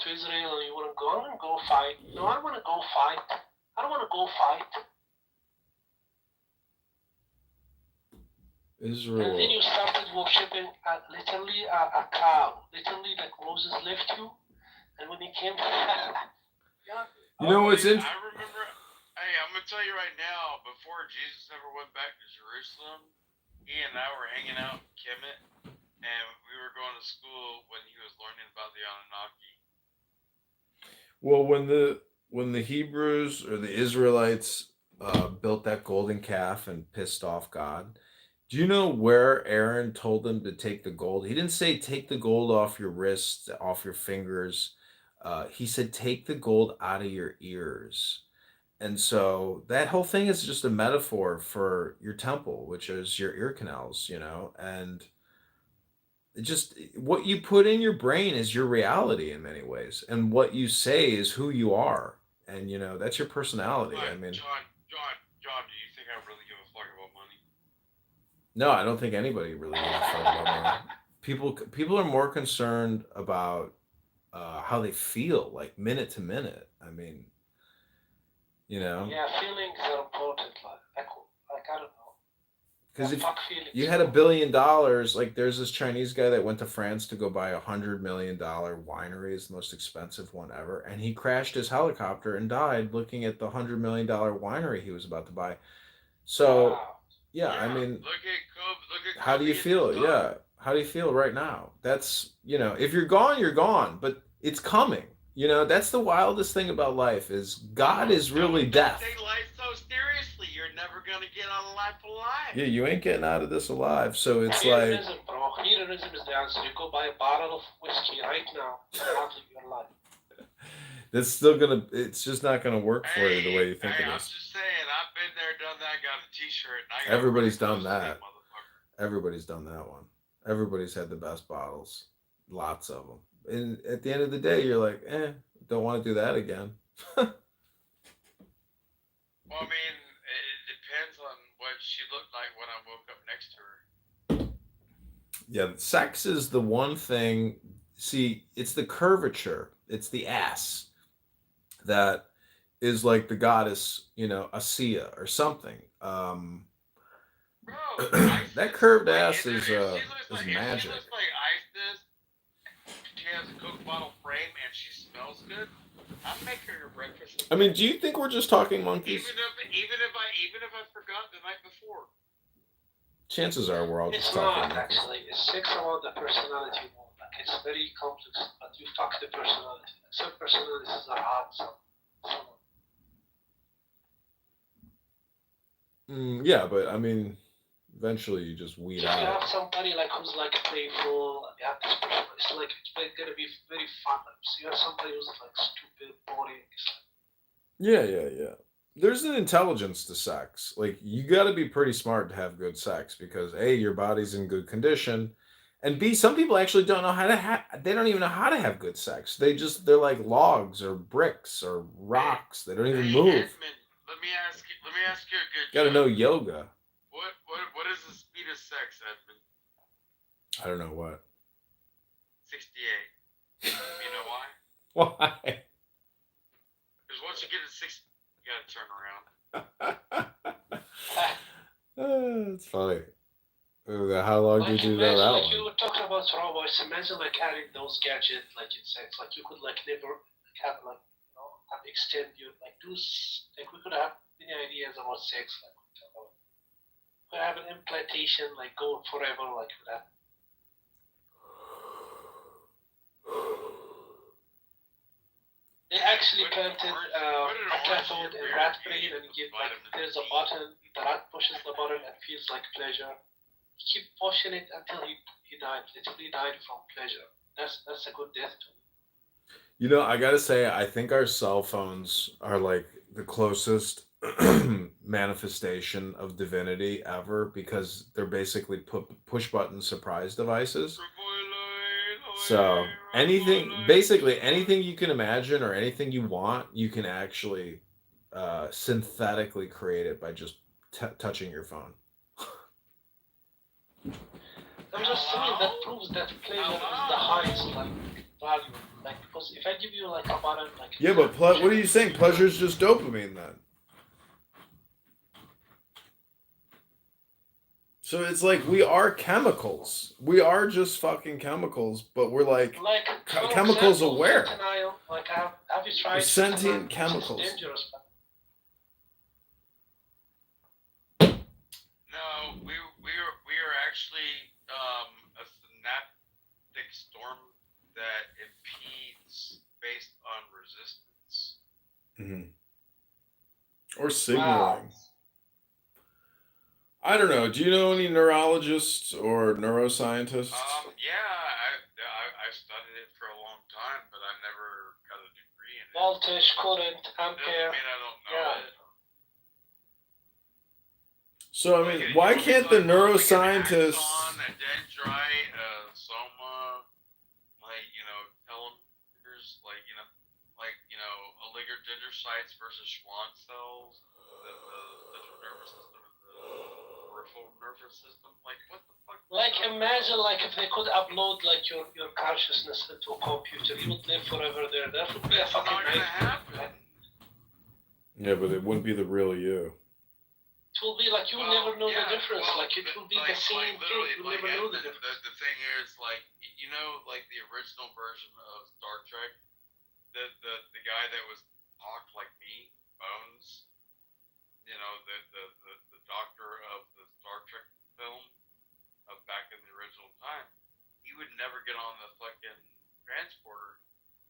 Israel and you want to go, I want to go fight. No, I want to go fight. I don't want to go fight. Israel. And then you started worshipping literally a cow. Literally, like Moses left you, and when he came, yeah. You know what's in? I remember. Hey, I'm gonna tell you right now. Before Jesus ever went back to Jerusalem, he and I were hanging out in Kemet, and we were going to school when he was learning about the Anunnaki. Well, when the Hebrews or the Israelites built that golden calf and pissed off God, do you know where Aaron told them to take the gold? He didn't say take the gold off your wrists, off your fingers. He said take the gold out of your ears. And so that whole thing is just a metaphor for your temple, which is your ear canals, and it just what you put in your brain is your reality in many ways. And what you say is who you are. And that's your personality. But I mean, John, do you think I really give a fuck about money? no, I don't think anybody really gives a fuck about money. People are more concerned about how they feel, like minute to minute. I mean, Yeah, feelings are important. Like I don't know. because if Fuck feelings. you had $1 billion, like there's this Chinese guy that went to France to go buy $100 million winery, it's the most expensive one ever, and he crashed his helicopter and died looking at the $100 million winery he was about to buy. So, Wow. yeah, I mean, look at Kobe. how do you feel? Yeah, how do you feel right now? That's if you're gone, you're gone, but it's coming. That's the wildest thing about life is God is really death. Don't take life so seriously. You're never gonna get out of life alive. Yeah, you ain't getting out of this alive. So it's Hedonism, bro. Hedonism is the answer. You go buy a bottle of whiskey right now and outlive your life. It's just not gonna work for you the way you think it is. I'm just saying, I've been there, done that, got a t-shirt. And Everybody's done that. Everybody's done that one. Everybody's had the best bottles. Lots of them. And at the end of the day, you're like, don't want to do that again. Well, I mean, it depends on what she looked like when I woke up next to her. Yeah, sex is the one thing. See, it's the curvature. It's the ass that is like the goddess, Asiya or something. Bro, that curved ass is magic. She looks like Isis. She has a Coke bottle frame and she smells good. I'll make her your breakfast. I mean, do you think we're just talking monkeys? Even if I forgot the night before. Chances are we're all just It's talking not actually. It's sex about the personality more. Like it's very complex, but you fuck the personality. Some personalities are hot, some. Yeah, but I mean, eventually you just weed out. If you have somebody like who's like playful, and you have this person, it's like it's gonna be very fun. So you have somebody who's like stupid, boring. Yeah. There's an intelligence to sex. Like you got to be pretty smart to have good sex because A, your body's in good condition, and B, some people actually don't know how to they don't even know how to have good sex. They're like logs or bricks or rocks. They don't even move. Edmund, let me ask you a good. Got to know yoga. What is the speed of sex, Edmund? I don't know what. 68. You know why? Why? Because once you get to 60, you gotta turn Oh, around. it's funny. How long did you do that like one? You were talking about robots. Imagine like adding those gadgets like in sex. Like you could like never have like have extend your like do like we could have many ideas about sex. Like we could have an implantation like go forever like that. They actually planted a cathode in rat brain and give like there's a button. The rat pushes the button and feels like pleasure. He keep pushing it until he died. Literally died from pleasure. That's a good death to me. I gotta say, I think our cell phones are like the closest manifestation of divinity ever because they're basically push button surprise devices. So basically anything you can imagine or anything you want, you can actually synthetically create it by just touching your phone. I'm just saying that proves that pleasure is the highest. Like value. Like, because if I give you like a button, like Yeah, but what are you saying? Pleasure is just dopamine then. So it's like we are chemicals. We are just fucking chemicals, but we're like for chemicals example, aware. fentanyl. Like, have you tried We're sentient fentanyl? chemicals. It's dangerous. No, we are actually a synaptic storm that impedes based on resistance. Mm-hmm. Or signaling. Wow. I don't know. Do you know any neurologists or neuroscientists? I studied it for a long time, but I never got a degree in it. Voltage, current, ampere. Doesn't mean I don't know it. So I mean, why can't the neuroscientists? A dendrite, soma, telomeres, oligodendrocytes versus Schwann cells, the central nervous system and the peripheral nervous system. Like, what the fuck? Like, imagine, like, if they could upload like your consciousness into a computer, you would live forever there. That would be a fucking nightmare. Yeah, but it wouldn't be the real you. It will be like you will never know the difference. Like, it will be the same thing. You will never know the difference. The thing is, like, like the original version of Star Trek, the guy that was talked like me, Bones, the doctor of the Star Trek film of back in the original time, he would never get on the fucking transporter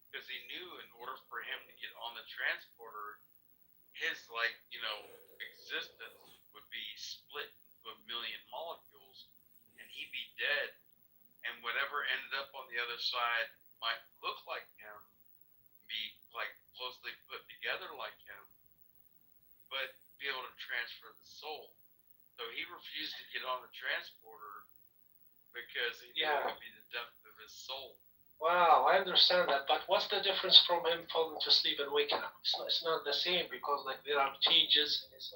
because he knew in order for him to get on the transporter, his existence would be split into a million molecules, and he'd be dead. And whatever ended up on the other side might look like him, be like closely put together like him, but be able to transfer the soul. So he refused to get on the transporter because he knew it would be the death of his soul. Wow, I understand that, but what's the difference from him falling to sleep and waking up? It's not the same because like there are changes in his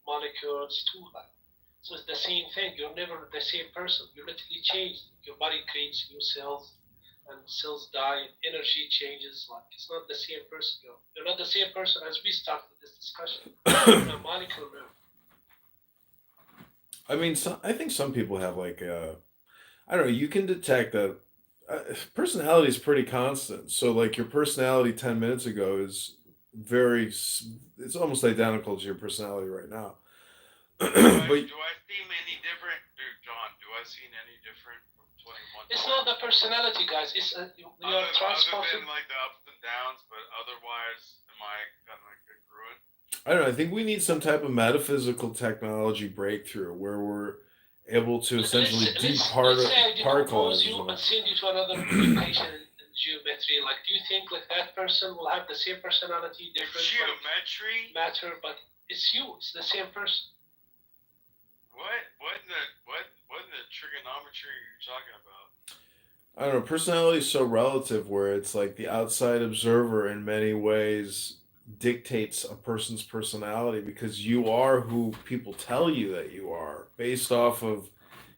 molecules too. Like, so it's the same thing. You're never the same person. You literally change. Your body creates new cells, and cells die. Energy changes. Like, it's not the same person. You're not the same person as we started this discussion. You're a molecule now. I mean, I think some people have like I don't know. You can detect that personality is pretty constant. So like your personality 10 minutes ago is it's almost identical to your personality right now. Do I seem any different, John? Do I seem any different from 21? It's not the personality, guys. It's you're transported. Other than like the ups and downs, but otherwise, am I kind of like congruent? I don't know. I think we need some type of metaphysical technology breakthrough where we're able to essentially departicleize you and send you to another location in geometry. Like, do you think like that person will have the same personality, different geometry matter, but it's you. It's the same person. What in the trigonometry are you talking about? I don't know. Personality is so relative where it's like the outside observer in many ways dictates a person's personality because you are who people tell you that you are based off of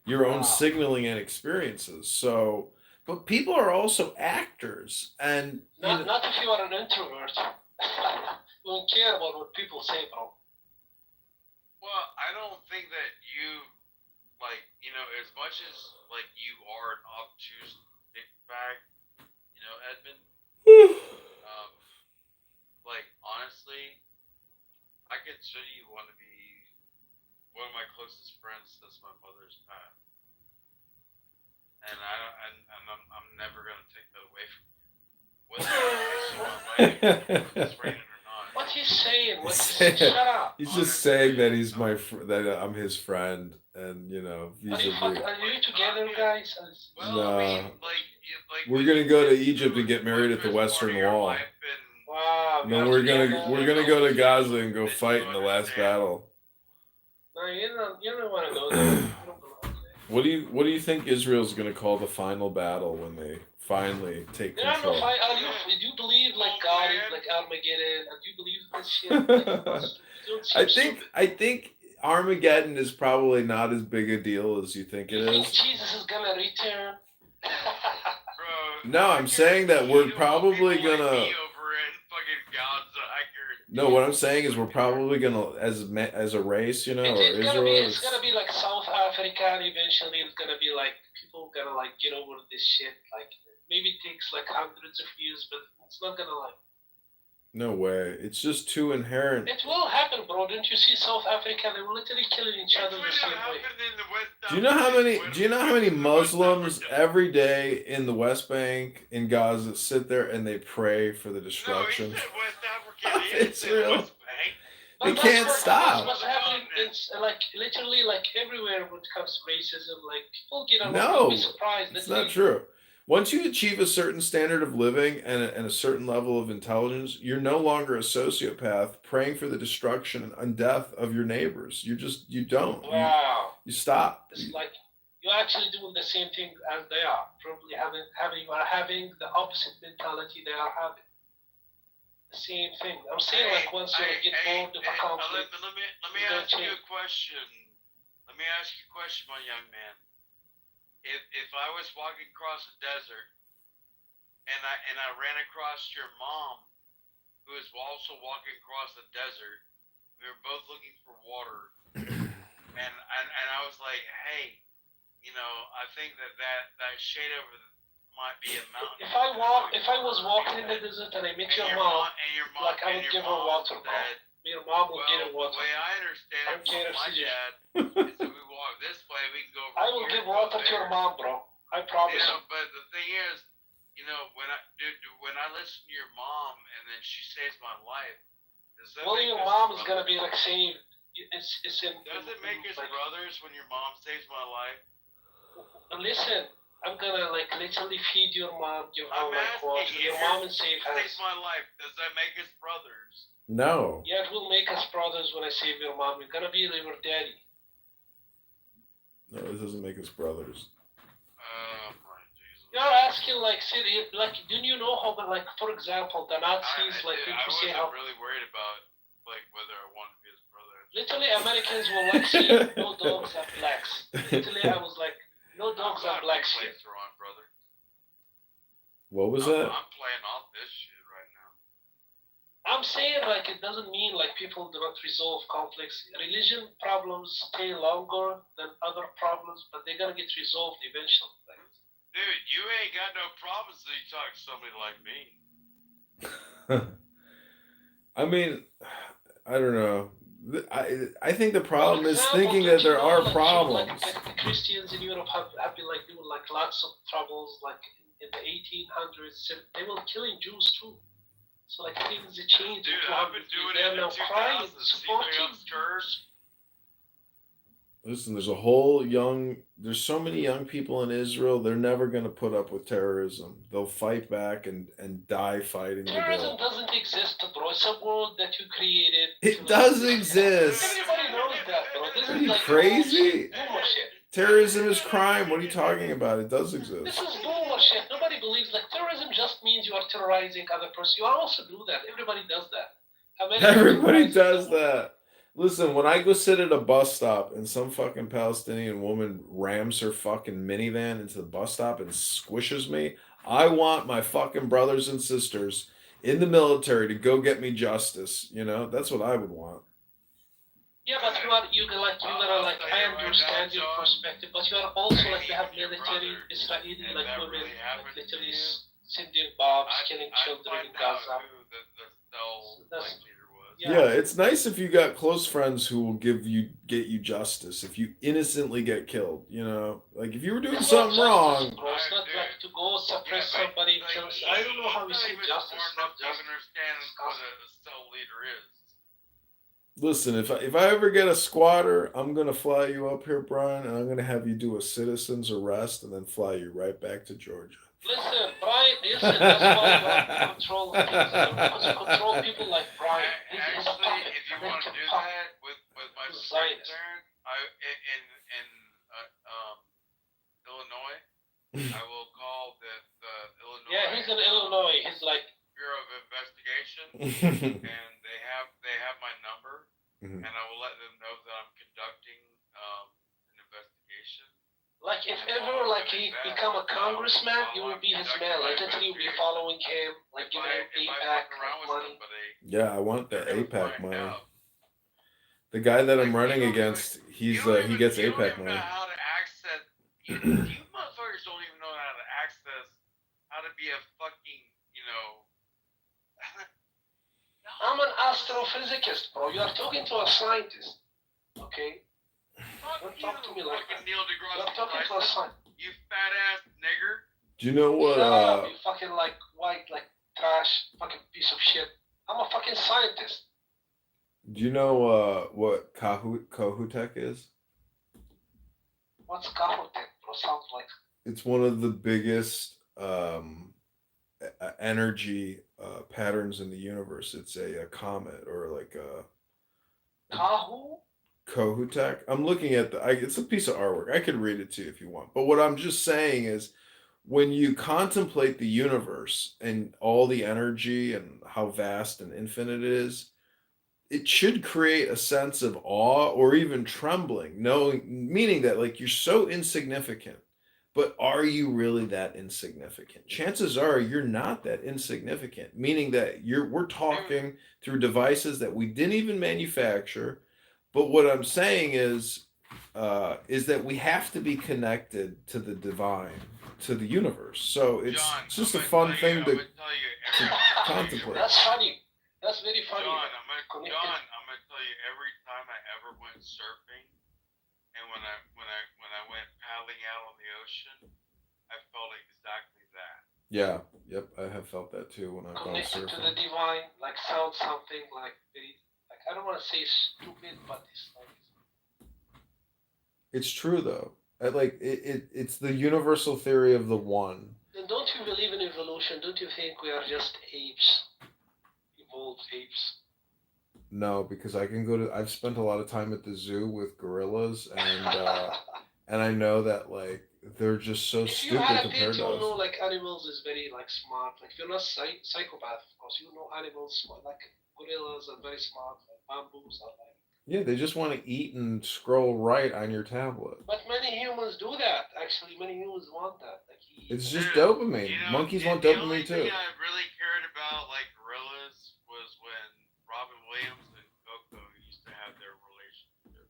your own signaling and experiences. So, but people are also actors, and not if you are an introvert. You don't care about what people say, bro. Well, I don't think that you, as much as like you are an obtuse dickbag, Edmund. Like, honestly, I consider you one to be one of my closest friends since my mother's passed, and I'm never gonna take that away from you. Whether it's raining or not. What's he saying? Shut up. He's just saying that he's that I'm his friend, and are you together, guys? Well, no. I mean, we're gonna go to Egypt and get married at the Western Wall. Wow. No, we're gonna go to Gaza and go fight in the last battle. No, you don't want to go there. What do you think Israel's gonna call the final battle when they finally take control? Do you believe like God is like Armageddon? Do you believe this shit? I think Armageddon is probably not as big a deal as you think it is. Jesus is gonna return. Bro, No, I'm saying that we're probably gonna. Over in fucking Gaza, no, what I'm saying is we're probably gonna, as a race, you know, or Israel. It's gonna be like South Africa, and eventually it's gonna be like people gonna like get over this shit. Like maybe it takes like hundreds of years, but it's not gonna like. No way. It's just too inherent. It will happen, bro. Don't you see South Africa? They were literally killing each other the same way. Do you know how many? Do you know how many Muslims every day in the West Bank in Gaza sit there and they pray for the destruction? No, he said West Africa. It's real. They But can't stop. What's happening is like literally like everywhere when it comes to racism, like people get a No, be surprised. it's not true. Once you achieve a certain standard of living and a certain level of intelligence, you're no longer a sociopath praying for the destruction and death of your neighbors. You don't. Wow. You stop. It's like you're actually doing the same thing as they are. Probably you are having the opposite mentality they are having. The same thing. I'm saying like once you get bored of a conflict. Let me ask you a question. Let me ask you a question, my young man. If I was walking across the desert and I ran across your mom, who is also walking across the desert, we were both looking for water, and I was like, hey, you know, I think that shade over might be a mountain. If I was walking in the desert and I met your mom, like I would give her water, bro. Your mom would get her water. The way I understand it from my dad is that we walk this way, we can go over. I will give water to your mom, bro. I promise. You know, but the thing is, you know, when I listen to your mom and then she saves my life, does that well, make your us mom is brothers? gonna be like saying, it's in. Does it make us like, brothers when your mom saves my life? Listen, I'm gonna like literally feed your mom, give her I'm like water. asking Your mom is safe saves hands. my life. Does that make us brothers? No. Yeah, it will make us brothers when I save your mom. You're gonna be your daddy. No, it doesn't make us brothers. My Jesus. You're asking like, didn't you know how? Like, for example, the Nazis, I wasn't how really worried about like whether I wanted to be his brother. literally Americans will like see no dogs and blacks. Literally, I was like, no dogs and blacks here. On, brother. What was that? I'm playing off this shit right now. I'm saying like it doesn't mean like people do not resolve conflicts. Religion problems stay longer than other problems, but they're gonna get resolved eventually. Dude, you ain't got no problems until you talk to somebody like me. I mean, I don't know. I think the problem is thinking that there are problems. Like the Christians in Europe have been like doing like lots of troubles, like in the 1800s. They were killing Jews too. So like things have changed. Dude, I've been doing it in the 2000s. Supporting church. Listen, there's so many young people in Israel, they're never going to put up with terrorism. They'll fight back and die fighting. Terrorism doesn't exist, bro. It's a world that you created. It does exist. Everybody knows that, bro. This Are is you like crazy? boomer shit. Terrorism is crime. What are you talking about? It does This exist. is boomer shit. Nobody believes like terrorism just means you are terrorizing other person. You also do that. Everybody does that. Everybody does that. Listen, when I go sit at a bus stop and some fucking Palestinian woman rams her fucking minivan into the bus stop and squishes me, I want my fucking brothers and sisters in the military to go get me justice. You know, that's what I would want. Yeah, but you gotta like I understand your perspective, but you are also like they have military Israeli like women like literally sending bombs, killing children in Gaza. Yeah, it's nice if you got close friends who will get you justice if you innocently get killed. You know, like if you were doing something wrong. Bro, it's not like to go suppress somebody. I don't know how we see justice. Not just understand what a cell leader is. Listen, if I ever get a squatter, I'm gonna fly you up here, Brian, and I'm gonna have you do a citizen's arrest and then fly you right back to Georgia. Listen, Brian, that's why you have to control things. Because you control people like Brian. Actually, if you want to do that with my concern, in Illinois, I will call the Illinois. Yeah, he's in Illinois. He's like Bureau of Investigation, and they have my number, and I will let them know that I'm conducting an investigation. Like if ever like he become a congressman, you will be his man. Like literally, you'll be following him, like giving him APAC money. Yeah, I want the APAC money. The guy that I'm running against, he gets APAC money. You don't even know how to access. You motherfuckers don't even know how to access. How to be a fucking, I'm an astrophysicist, bro. You are talking to a scientist, okay? Don't talk to me like that. Neil deGrasse You're talking to a scientist. You fat ass nigger. Do you know what? Shut up, you fucking like white, like trash, fucking piece of shit. I'm a fucking scientist. Do you know what Kohoutek is? What's Kahotech, bro? Sounds like. It's one of the biggest energy patterns in the universe. It's a comet or like a Kohoutek. I'm looking at it's a piece of artwork. I could read it to you if you want. But what I'm just saying is, when you contemplate the universe and all the energy and how vast and infinite it is, it should create a sense of awe or even trembling, meaning that like you're so insignificant. But are you really that insignificant? Chances are you're not that insignificant, meaning that we're talking through devices that we didn't even manufacture. But what I'm saying is that we have to be connected to the divine, to the universe. So it's just a fun thing to contemplate. That's funny. That's very funny. John, I'm gonna tell you, every time I ever went surfing, and when I went paddling out on the ocean, I felt exactly that. Yeah, yep, I have felt that too when I've gone Connected surfing. to the divine, like found something like very, like I don't want to say stupid, but it's like. It's true though. It's the universal theory of the one. And don't you believe in evolution? Don't you think we are just apes? Evolved apes. No, because I've spent a lot of time at the zoo with gorillas, and I know that like they're just so stupid compared to us. You know, like animals is very like smart. Like you're not psychopath, of course. You know animals smart. Like gorillas are very smart. Like bamboos are like. Yeah, they just want to eat and scroll right on your tablet. But many humans do that. Actually, many humans want that. Like it's just dopamine. Monkeys want dopamine too. The only thing I really cared about like gorillas was when Robin Williams and Coco used to have their relationship.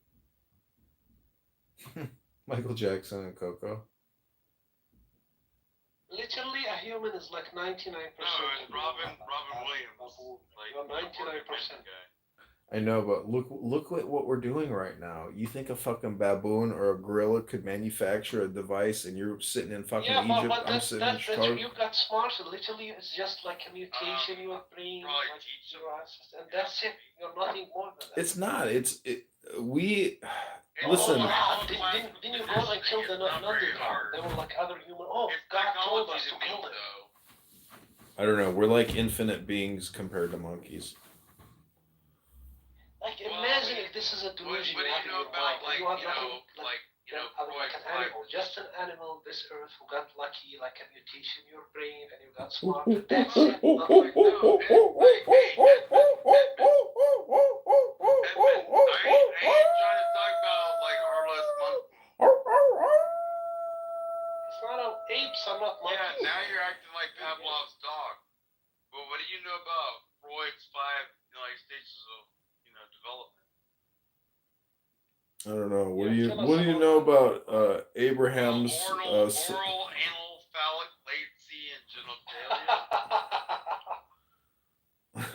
Michael Jackson and Coco. Literally, a human is like 99%. No, it's Robin Williams. Like 99%. I know, but look at what we're doing right now. You think a fucking baboon or a gorilla could manufacture a device, and you're sitting in fucking Egypt. But I'm sitting in Chicago. You got smarter. Literally, it's just like a mutation in your brain, like your ancestors, and that's it. You're nothing more than that. It's not. We. Listen. Didn't you go and kill the Neanderthal? They were like other human. Oh, God told us to kill them. I don't know. We're like infinite beings compared to monkeys. Like, imagine if this is a delusion you have in your mind. Like an animal, just an animal on this earth who got lucky, like a mutation in your brain, and you got smart. That's it. I ain't trying to talk about like harmless monkeys. It's not apes are not monkeys. Yeah, now you're acting like Pavlov's dog. But what do you know about Freud's 5 stages of development? I don't know. What do you know about Abraham's oral, anal, phallic, latency, and genitalia?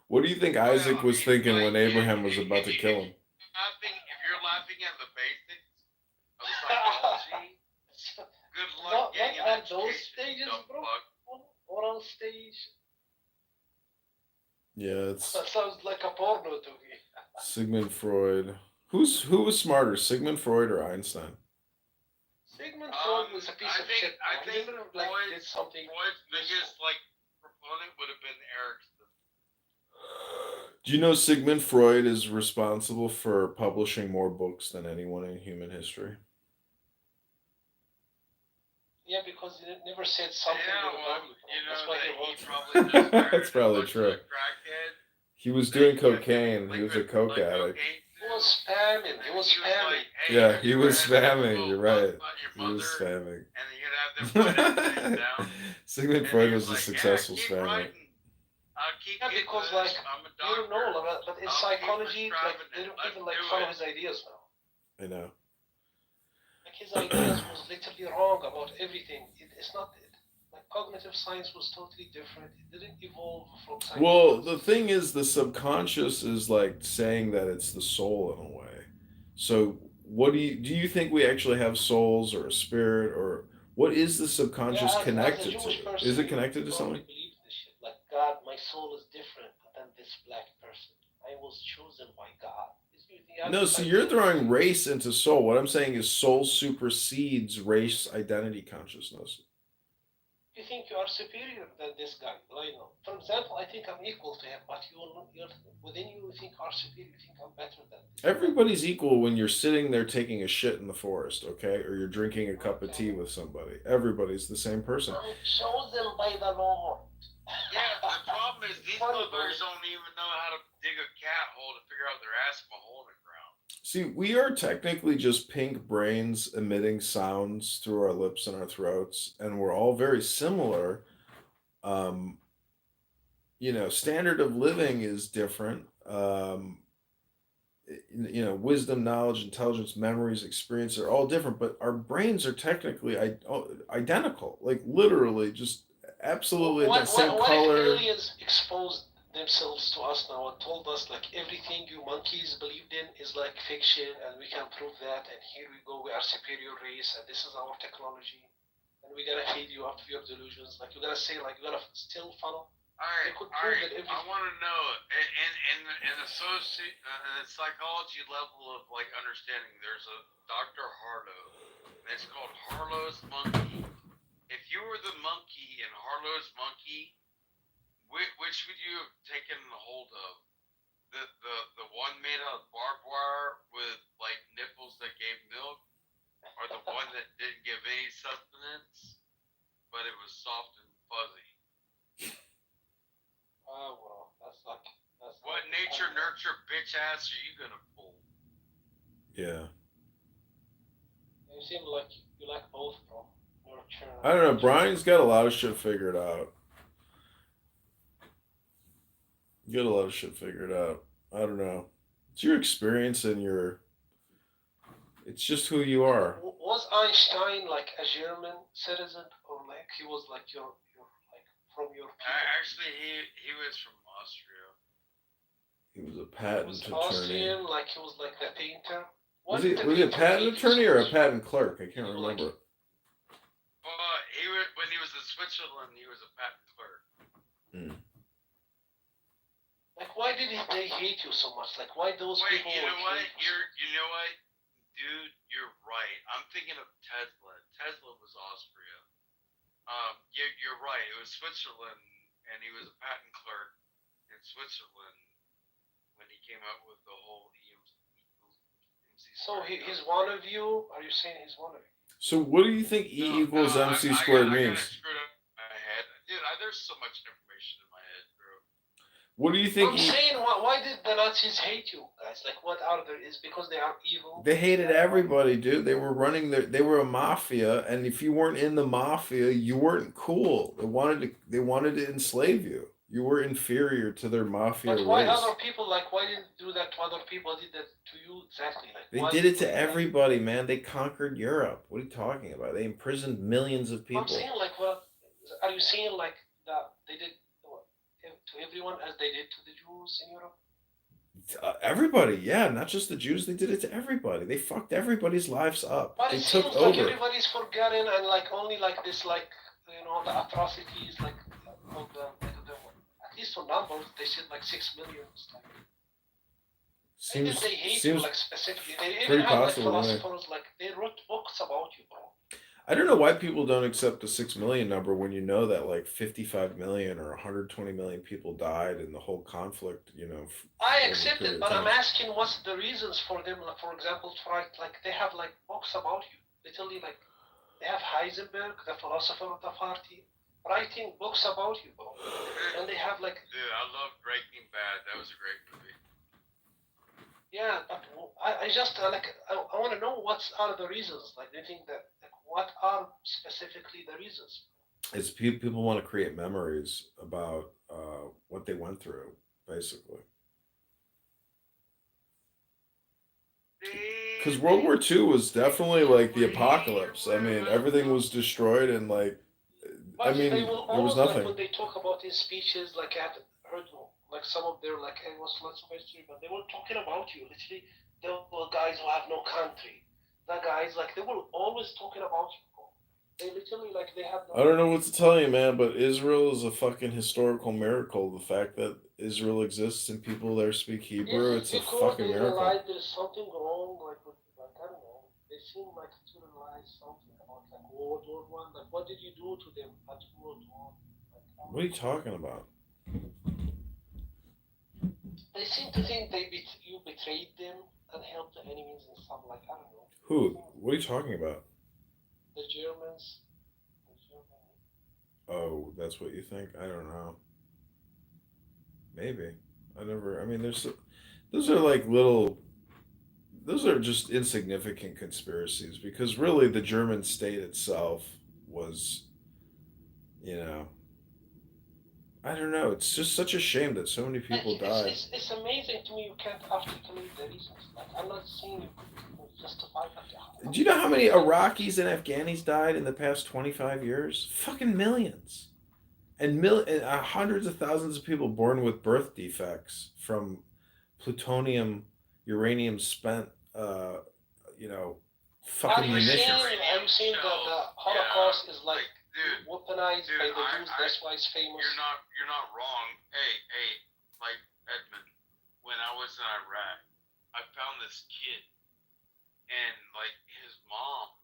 What do you think Isaac was thinking when Abraham was about to kill him? If you're laughing at the basics of psychology, good luck getting an education. Those stages, bro? Oral stage. Yeah, that sounds like a porno to me. Sigmund Freud. Who was smarter, Sigmund Freud or Einstein? Sigmund Freud was a piece of shit. I think Freud's biggest proponent would have been Erickson. Do you know Sigmund Freud is responsible for publishing more books than anyone in human history? Yeah, because he never said something. That's probably true. He was doing cocaine. He was a coke addict. He was spamming. He was He was spamming. like, hey, Yeah, have he you was ever had spamming. people You're talk right. about your He was mother? spamming. And then you'd have them put everything down. Sigmund And he Freud was was a like, successful yeah, keep spammer. writing. I'll keep Yeah, getting because this. like I'm a you doctor. know, but in I'll keep psychology, like prescribing they it. don't Let's even like do follow it. his ideas now. I know. Like his ideas was literally wrong about everything. It's not like cognitive science was totally different. It didn't evolve from Well, psychology. the thing is, the subconscious is like saying that it's the soul in a way. So, what do you think we actually have souls or a spirit, or what is the subconscious Yeah, as a connected Jewish to? Is person, it you connected to probably something? believe this shit. Like God, my soul is different than this black person. I was chosen by God. You have No, this see, you're idea. throwing race into soul. What I'm saying is soul supersedes race identity consciousness. You think you are superior than this guy. I know. For example, I think I'm equal to him, but you're within you think are superior. You think I'm better than this guy. Everybody's equal when you're sitting there taking a shit in the forest, okay? Or you're drinking a cup of tea Okay. with somebody. Everybody's the same person. I'm chosen by the Lord. Yeah, the problem is these Funny, motherfuckers bro. don't even know how to dig a cat hole to figure out their ass from a hole in the ground. See, we are technically just pink brains emitting sounds through our lips and our throats, and we're all very similar. Um, standard of living is different. Wisdom, knowledge, intelligence, memories, experience are all different, but our brains are technically identical. Like literally, just absolutely the same What if color. aliens exposed themselves to us now and told us like everything you monkeys believed in is like fiction and we can prove that and here we go, we are superior race and this is our technology and we're gonna feed you up to your delusions. Like you're gonna say like you're gonna still follow. Alright, They could prove that I everything. want to know in the psychology level of like understanding. There's a Dr. Harlow. And it's called Harlow's monkey. If you were the monkey in Harlow's monkey, which would you have taken the hold of? The one made out of barbed wire with like nipples that gave milk, or the one that didn't give any sustenance, but it was soft and fuzzy? Oh well, that's What like nature nurture bitch ass are you gonna pull? Yeah. you seem like you like both, bro. Nurture. I don't know. Brian's got a lot of shit figured out. You got a lot of shit figured out. I don't know. It's your experience and it's just who you are. Was Einstein like a German citizen or like he was like your like from your people? Actually, he was from Austria. He was a He patent was attorney. Austrian, like he was like the painter. Was he a patent attorney or a patent clerk? I can't remember. Well, when he was in Switzerland, he was a patent clerk. Like, why did they hate you so much? Like, why those Wait, people? you know what? Hate You know what, dude? You're right. I'm thinking of Tesla. Tesla was Austria. You're right. It was Switzerland, and he was a patent clerk in Switzerland when he came up with the whole MC. So he's one of you? Are you saying he's one of you? So what do you think E equals MC squared means? I got screwed up in my head. Dude, there's so much information in my head, bro. What do you think? I'm saying, why did the Nazis hate you guys? Like, what are there? Is because they are evil? They hated everybody, dude. They were they were a mafia, and if you weren't in the mafia, you weren't cool. They wanted to enslave you. You were inferior to their mafia But why race. other people, like, why didn't do that to other people? Did that to you exactly? Like, They did it to everybody, man. They conquered Europe. What are you talking about? They imprisoned millions of people. I'm saying, like, well, are you saying like that they did to everyone as they did to the Jews in Europe? Everybody, yeah, not just the Jews. They did it to everybody. They fucked everybody's lives up. But they it took seems over. like everybody's forgotten and like only like this, like the atrocities, like of at least on numbers they said like 6 million. Like, seems they hate seems you like specifically. They pretty even had like possible, philosophers like they wrote books about you, bro. I don't know why people don't accept the 6 million number when you know that like 55 million or 120 million people died in the whole conflict, I accept it, but I'm asking what's the reasons for them, like, for example, to write, like, they have like books about you. Literally, like, they have Heisenberg, the philosopher of the party, writing books about you, bro. And they have like... Dude, I love Breaking Bad. That was a great movie. Yeah, but I just I want to know what are the reasons. Like, do you think that like, what are specifically the reasons? It's people want to create memories about what they went through, basically. Because World War II was definitely like the apocalypse. I mean, everything was destroyed and like, I But they mean, will there was always like nothing. when they talk about in speeches, like I had heard like some of their like it was lots of history, but they were talking about you. Literally, there were guys who have no country. The guys like they were always talking about you. They literally like they have I no. don't know what to tell you, man, but Israel is a fucking historical miracle. The fact that Israel exists and people there speak Is Hebrew, it it's a because fucking they miracle. realize there's something wrong, like with like I don't know. They seem like to realize something about like World War One. Like what did you do to them at World War? Like I What don't are you know. talking about? They seem to think you betrayed them and helped the enemies and stuff like I don't know. Who? What are you talking about? The Germans, the Germany. Oh, that's what you think? I don't know. Maybe. I never. I mean, those are like little. Those are just insignificant conspiracies because really the German state itself was, you know, I don't know. It's just such a shame that so many Like people died. it's amazing to me you can't articulate the reasons. Like I'm not saying you could justify like Do you know how many like Iraqis and Afghanis died in the past 25 years? Fucking millions. And hundreds of thousands of people born with birth defects from plutonium, uranium spent, you know, are fucking you saying munitions. that the Yeah, Holocaust is like like, dude, weaponized by dude, the Jews? That's why it's famous. you're not wrong. Hey, like Edmund, when I was in Iraq, I found this kid, and like his mom,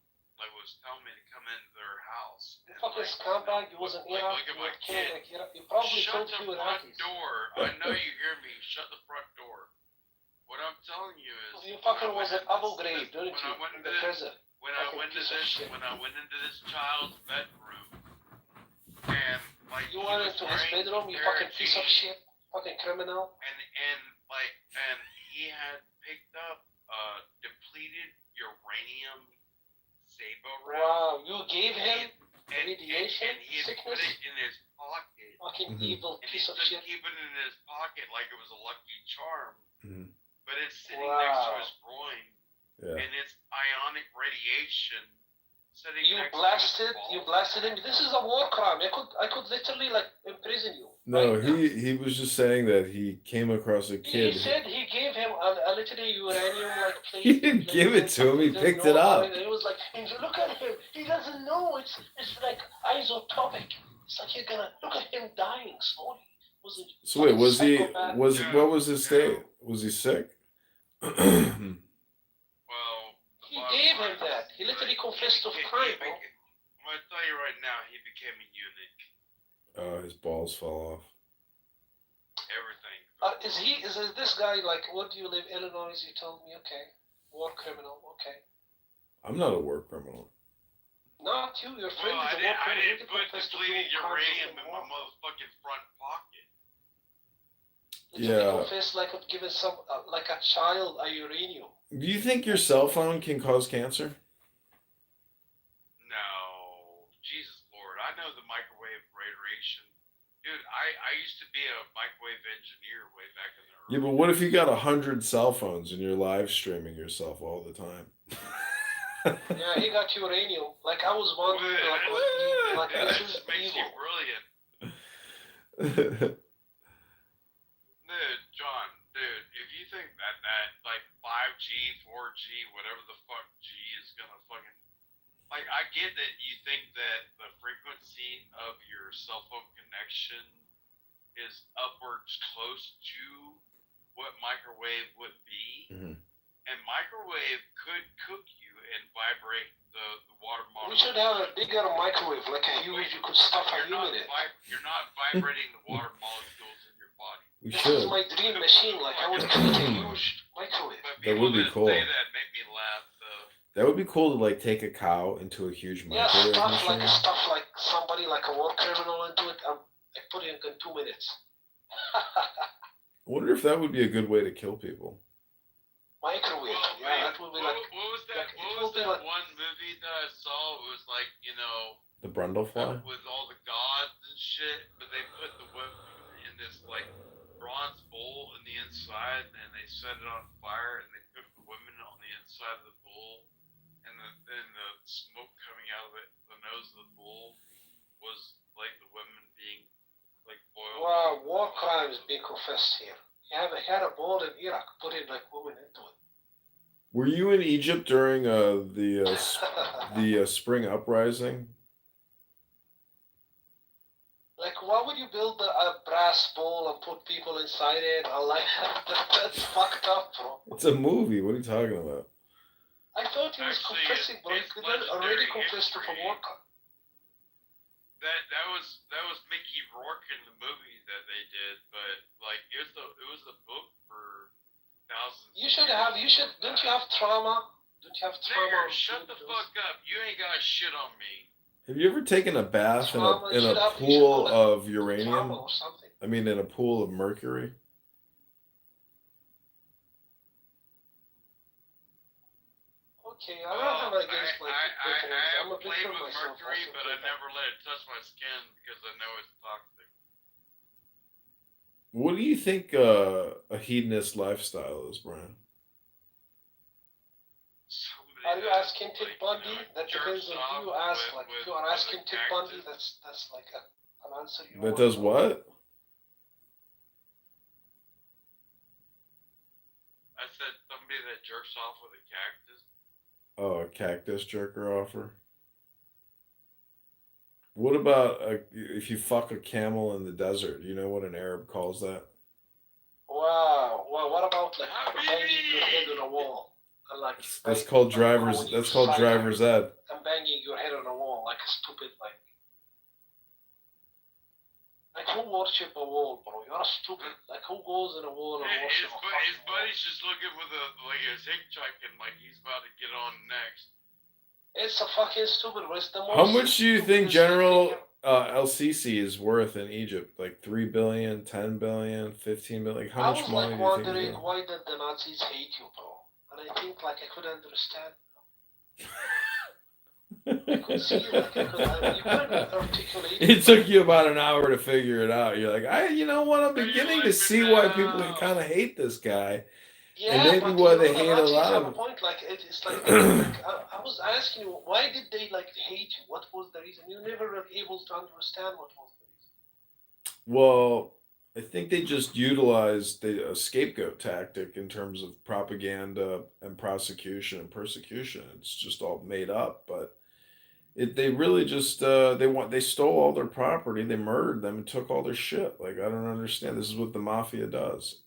like was telling me to come into their house, You and fucking like, scumbag! You was in like Iraq. look at You my were killing kid. like Iraq. You probably Shut killed the few front Iraqis. door. I know you hear me. Shut the front door. What I'm telling you is, You when I fucking went was in into Abu Ghraib, didn't when you? I went In into the prison. Fucking piece of shit. when I went into this child's bedroom, and like You he went was into his wearing a bedroom, you pair of fucking piece of jeans, shit. Fucking criminal. and he had picked up depleted uranium saber Wow, rounds, you gave him radiation and he had put sickness? it in his pocket, Fucking Hmm. evil and piece he's of been shit. keeping it in his pocket like it was a lucky charm, Hmm. but it's sitting next to Wow. his groin, Yeah. and it's ionic radiation sitting You next to his blasted you balls. blasted him. This is a war crime. I could literally like imprison you right No, now. he was just saying that he came across a He kid. said he gave him a literally uranium like He plate didn't plate give it to him. and He didn't picked know it about it. up. And he was like, and you look at him. He doesn't know. It's like isotopic. It's like you're gonna look at him dying slowly. Was it So wait, fucking psychopath? what was his Yeah. state? Was he sick? Well, the He bottom gave line him that. He is, literally like, confessed of crime, bro. I'm gonna tell you right now, he became a eunuch. His balls fell off. Everything. Is this guy like? Where do you live? Illinois? You told me. Okay, war criminal. Okay, I'm not a war criminal. not you. Your friend Well, is a war I criminal. You didn't can put confess to depleted doing crimes uranium in in my war. motherfucking front pocket. Literally Yeah. confess like of giving some like a child a uranium. Do you think your cell phone can cause cancer? No, Jesus Lord, I know the microwave radiation. Dude, I used to be a microwave engineer way back in the Yeah, but early what if you got days. 100 cell phones and you're live streaming yourself all the time? Yeah, he got uranium. Like I was wondering, like what evil, like That this just is makes you evil. brilliant. Dude, John, dude, if you think that like 5G, 4G, whatever the fuck G is gonna fucking like, I get that you think that the frequency of your cell phone connection is upwards close to what microwave would be, Mhm. and microwave could cook you and vibrate the water We molecule. should have a bigger microwave, like a huge. You could stuff a human in it. You're not vibrating the water molecules in your body. We This should. is my dream machine. Like I would create a huge microwave. But That people would be that cool. say that make me laugh. That would be cool to like take a cow into a huge Yeah, microwave stuff machine. like somebody like a war criminal into it. I put it in 2 minutes. I wonder if that would be a good way to kill people. Microwave. Well, Yeah, that would be like. what was that? Like, it What will was be that like. one movie that I saw? It was like, The Brundlefly? with all the gods and shit, but they put the women in this like bronze bowl in the inside, and they set it on fire, and they cooked the women on the inside of the bowl, and the smoke coming out of it, the nose of the bowl was like the women being like boiled. Wow, war crimes being confessed here. You had a ball in Iraq, putting like women into it. Were you in Egypt during the spring uprising? Like, why would you build a brass bowl and put people inside it? I like that's fucked up, bro. It's a movie. What are you talking about? I thought he was Actually, confessing, bro. He it's could already legendary confessed to a history. war crime. That was Mickey Rourke in the movie that they did, but like it was a book for thousands. You should have. You should. Don't you have trauma? Don't you have trauma? Nigger, shut the fuck up. You ain't got shit on me. Have you ever taken a bath in Trauma, a you should have- you pool should know of uranium? Trauma or something. I mean, in a pool of mercury? Okay, I don't have against like. I I'm a played victim with myself. mercury, also, but I never let it touch my skin because I know it's toxic. What do you think a hedonist lifestyle is, Brian? Somebody Are you that, asking Ted like, Bundy? That jerks depends on off who you ask. with- Like, if with- you are with a asking Ted Bundy, cactus. that's like an answer you That want does to know. what? I said somebody that jerks off with a cactus. Oh, a cactus jerker offer. What about if you fuck a camel in the desert? Do you know what an Arab calls that? Wow. Well, what about like banging your head on a wall? And like That's bang- called like, driver's. when you That's called fight driver's ed. and banging your head on a wall like a stupid like who worship a wall, bro? You're a stupid. Like who goes in a wall and His, worship a fucking his buddy's just looking with his hitchhiking like he's about to get on next. It's a fucking stupid. It's the most How much do you think stupidest General thing El Sisi is worth in Egypt? Like 3 billion, 10 billion, 15 billion? Like how I much was money like do you think? wondering he's worth? why did the Nazis hate you, bro? And I think like I could understand. I could see like you couldn't articulate. It took you about an hour to figure it out. You're like, you know what? I'm beginning to see why people kind of hate this guy. Yeah, maybe but why you know, they the hate a Nazis lot have of a it. point. Like it's like, I was asking you, why did they like hate you? What was the reason? You never were able to understand what was the reason. Well, I think they just utilized a scapegoat tactic in terms of propaganda and prosecution and persecution. It's just all made up, but they really just they stole all their property, they murdered them, and took all their shit. Like I don't understand. This is what the mafia does.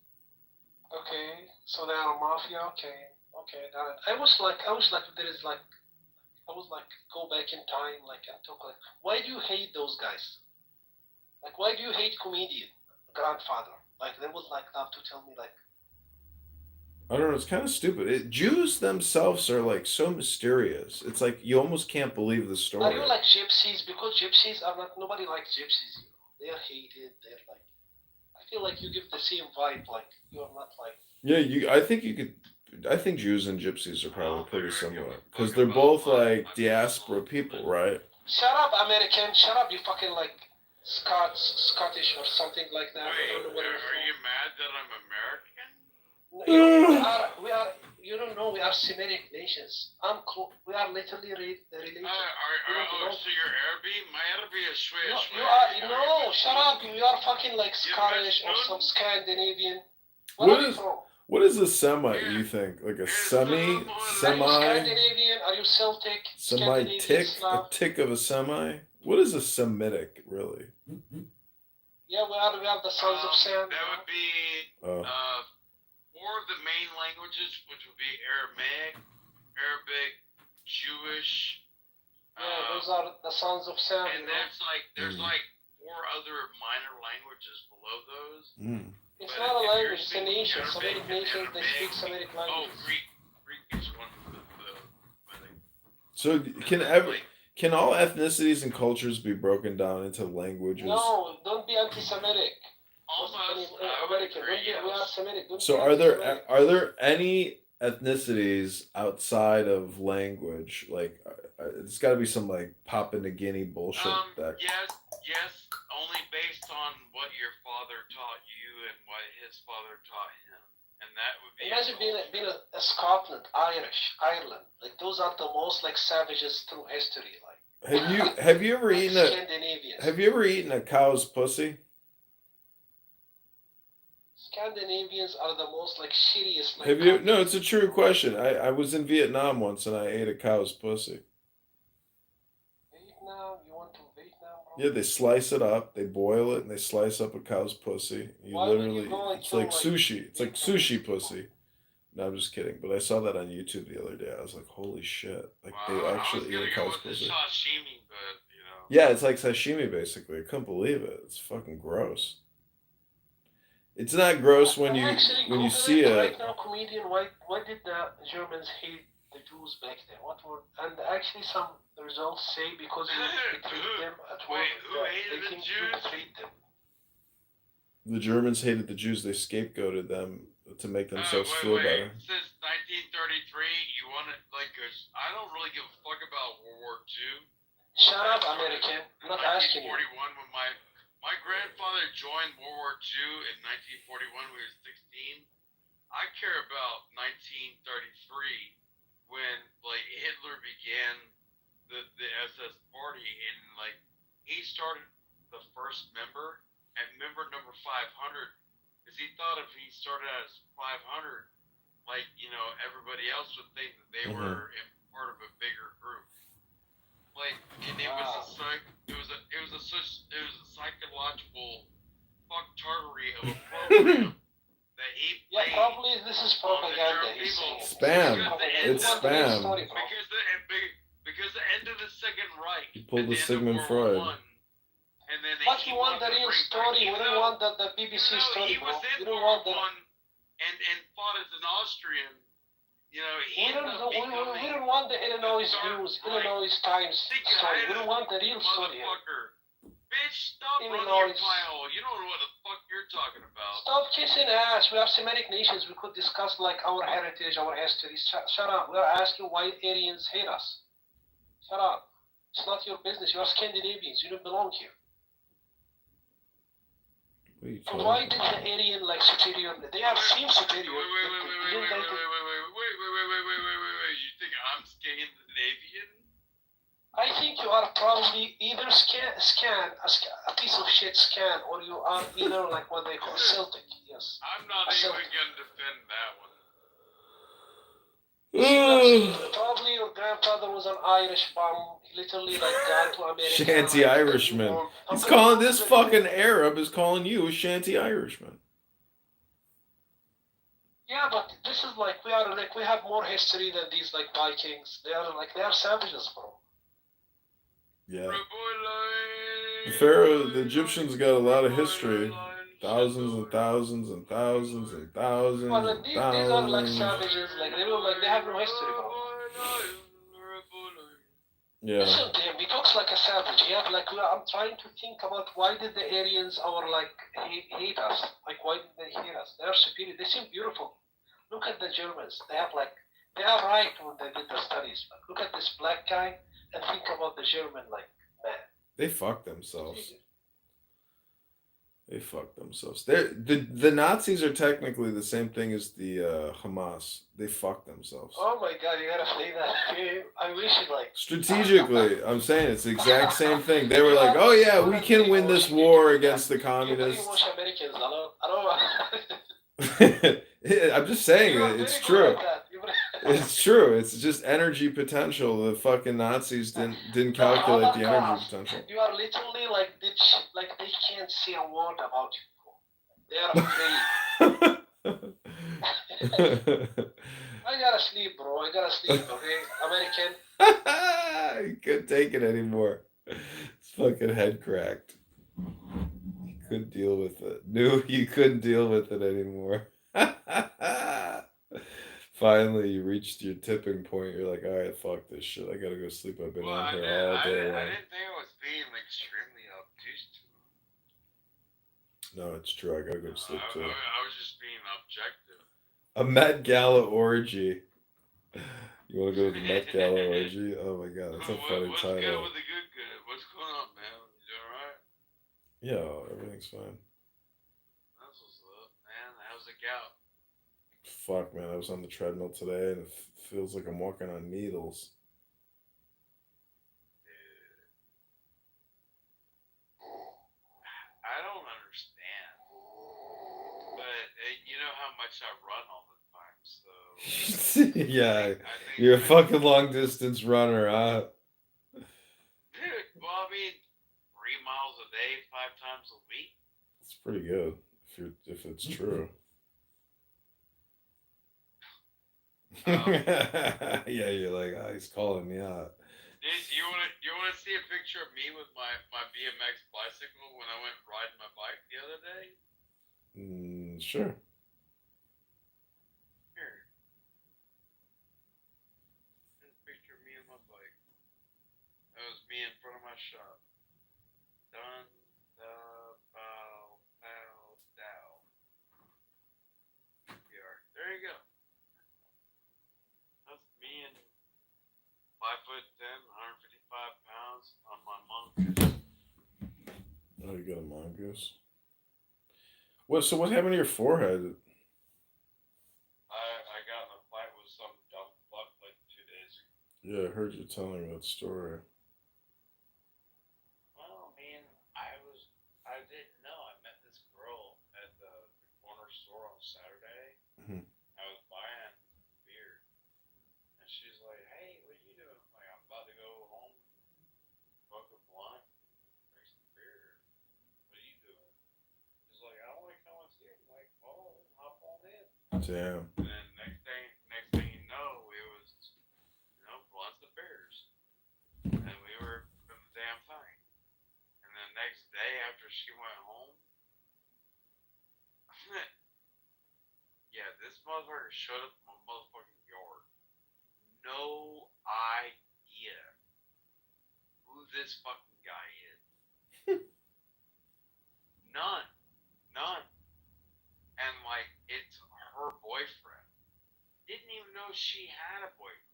Okay, so they are mafia. Okay. I was like, there is like, I was like, go back in time, like, and talk like, why do you hate those guys? Like, why do you hate comedian grandfather? Like, they would like love to tell me like. I don't know. It's kind of stupid. Jews themselves are like so mysterious. It's like you almost can't believe the story. Are you like gypsies? Because gypsies are not. Nobody likes gypsies. You know, they are hated. They're like. I feel like you give the same vibe. Like you are not like. Yeah, I think you could. I think Jews and gypsies are probably pretty similar because they're both like diaspora people, right? Shut up, American! Shut up, you fucking like Scottish or something like that. Wait, I don't know where you're are from. you mad that I'm American? We are. You don't know. We are Semitic nations. We are literally related. So you're Arabic? My Arabic is Swiss. You are. No, shut up. You are fucking like Scottish or some Scandinavian. Where are you from? What is a Semite? You think like a semi? Are you Scandinavian? Are you Celtic? Semitic? A tick of a semi? What is a Semitic really? Yeah, we are the sons of Sam. That would be 4 of the main languages, which would be Arabic, Jewish. Yeah, those are the sons of Sam. And there's like 4 other minor languages below those. Mm. It's not a language, it's a nation. Semitic nations, they speak Semitic language. Oh, Greek is one of the So can all ethnicities and cultures be broken down into languages? No, don't be anti-Semitic. Almost. American. We are Semitic. So are there any ethnicities outside of language. Like, it's got to be some like Papua New Guinea bullshit. That Yes, only based on what your father taught you and what his father taught him, and that would be. Imagine being a Scotland, Irish, Ireland. Like those are the most like savages through history. Like have you ever like eaten a Scandinavians. have you ever eaten a cow's pussy? Scandinavians are the most like shittiest like Have you? No, country. it's a true question. I was in Vietnam once and I ate a cow's pussy. Vietnam, you went to Vietnam, bro? Yeah, they slice it up, they boil it, and they slice up a cow's pussy. You Why would you literally, go and it's kill like like sushi. It's like big sushi meat? pussy. No, I'm just kidding. But I saw that on YouTube the other day. I was like, holy shit! Like they Well, I was actually eat a gonna go cow's with the pussy. sashimi, but you know. Yeah, it's like sashimi basically. I couldn't believe it. It's fucking gross. It's not gross I actually when you Google see it a. right now. Comedian, why did the Germans hate the Jews back then? What were and actually some results say because you betrayed them at work. Wait, who That hated they the think you Jews? betrayed them. The Germans hated the Jews. They scapegoated them to make themselves feel Wait. better. Since 1933, you want it like? Cause I don't really give a fuck about World War II. Shut up, American. I'm not asking you. 1941, when my grandfather joined World War II in 1941, when he was 16. I care about 1933, when like Hitler began the SS party, and like he started the first member at member number 500, because he thought if he started as 500, like everybody else would think that they Mm-hmm. were in part of a bigger group. Like, and it was a Wow. psych, it was a psychological fucktardery of a program that he Yeah, played probably this is on the propaganda. German He's people, saying this is Spam. propaganda. It's You want the real spam. story, bro? because the end of the Second Reich You at pulled the the end of Sigmund World War Freud. One, and then But he we want the wanted to real bring back, story. We don't want the BBC even though story, he bro. was in We don't World want the. War One and fought as an Austrian, he We ended don't, up becoming we don't want the the Illinois Third news, Reich Illinois Times secret story. We head don't want the real story here. motherfucker. Bitch, stop running your Illinois. pile. You don't know what the fuck you're talking about. Stop kissing ass. We are Semitic nations. We could discuss like our heritage, our history. Shut up. We are asking why Aryans hate us. Shut up. It's not your business. You are Scandinavians. You don't belong here. What are you So talking why about? did the Aryan like superior? They are seem superior. Wait. You think I'm Scandinavian? I think you are probably either a piece of shit scan, or you are either like what they call Celtic. Yes. I'm not A even Celtic. gonna defend that one. Probably your grandfather was an Irish bum. He literally like got to America. Shanty like, Irishman. He's calling this fucking Arab is calling you a Shanty Irishman. Yeah, but this is like we have more history than these like Vikings. They are savages, bro. Yeah. The Egyptians got a lot of history. Thousands and thousands and thousands and thousands Well, and these are like thousands. savages. Like they have no history, bro. Yeah. Listen to him. He talks like a savage. I'm trying to think about why did the Aryans hate us? Like why did they hate us? They are superior. They seem beautiful. Look at the Germans. They are right when they did the studies. But look at this black guy and think about the German man. They fuck themselves. They fuck themselves. The Nazis are technically the same thing as the Hamas. They fuck themselves. Oh my god, you gotta play that game. I wish you Strategically, I'm saying it's the exact same thing. They were like, "Oh yeah, we can win this war against the communists." Americans, I don't. I'm just saying it's true. It's true. It's just energy potential. The fucking Nazis didn't calculate the energy potential. You are literally they can't say a word about you. They are afraid. I gotta sleep, bro. Okay, American. He couldn't take it anymore. His fucking head cracked. He couldn't deal with it. Knew you couldn't deal with it anymore. Finally, you reached your tipping point. You're like, all right, fuck this shit. I gotta go sleep. I've been on here all day long. I didn't think I was being extremely obtuse to him. No, it's true. I gotta go to sleep too. I was just being objective. A Met Gala orgy. You want to go to the Met Gala orgy? Oh my god, that's a funny What's good title. with the good? What's going on, man? You doing alright? Yeah, everything's fine. That's what's up, man. How's the gout? Fuck, man, I was on the treadmill today and it feels like I'm walking on needles. Dude, I don't understand. But you know how much I run all the time, so Yeah, I think you're a I think fucking long distance runner, huh? dude, well I mean 3 miles a day, 5 times a week. It's pretty good if it's true. Um Yeah, you're like, oh, he's calling me out. dude, you wanna see a picture of me with my BMX bicycle when I went riding my bike the other day? Sure. Here, here's a picture of me and my bike. That was me in front of my shop. Dun da bow bow dow. We are. There you go. That's me and 5'10", 155 pounds on my mongoose. Oh, you got a mongoose. What? So what happened to your forehead? I got in a fight with some dumb fuck like 2 days ago. Yeah, I heard you telling me that story. Well, man, I didn't know. I met this girl at the corner store on Saturday. Mhm. I was buying beer, and she's like, "Hey, what are you doing?" I'm like, "I'm about to go home, smoke a blunt, drink some beer. What are you doing?" She's like, "I want to come and see you." I'm like, "Oh, then hop on in." Damn. And then next thing you know, it was blunts and beers, and we were doing the damn thing. And then next day after she went home, yeah, this motherfucker showed up in my motherfucking yard. No idea who this fucking guy is. None. None. And like it's her boyfriend. Didn't even know she had a boyfriend.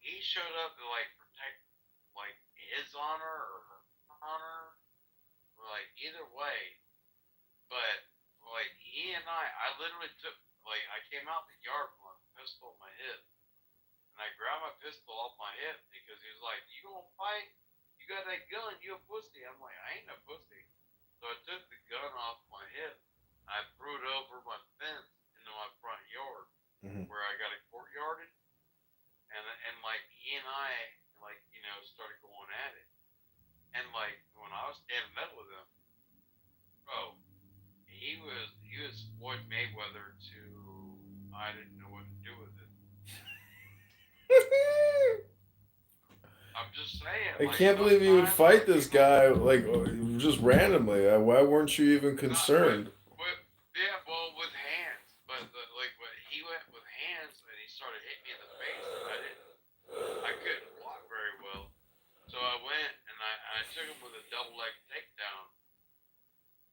He showed up to like protect like his honor or her honor. Like either way. But like he and I literally took like I came out the yard with a pistol in my hip. And I grabbed my pistol off my hip because he was like, "You gonna fight? You got that gun? You a pussy?" I'm like, "I ain't no pussy." So I took the gun off my hip. I threw it over my fence into my front yard Hmm. where I got a courtyarded, and like he and I like started going at it. And like when I was standing up with him, bro, he was Floyd Mayweather to I didn't know what to do with it. I'm just saying, I like can't believe you would sometimes fight when this people guy like just randomly. Why weren't you even not with concerned? with yeah, well with hands, but like when he went with hands and he started hitting me in the face, and I couldn't block very well, so I went and I took him with a double leg takedown,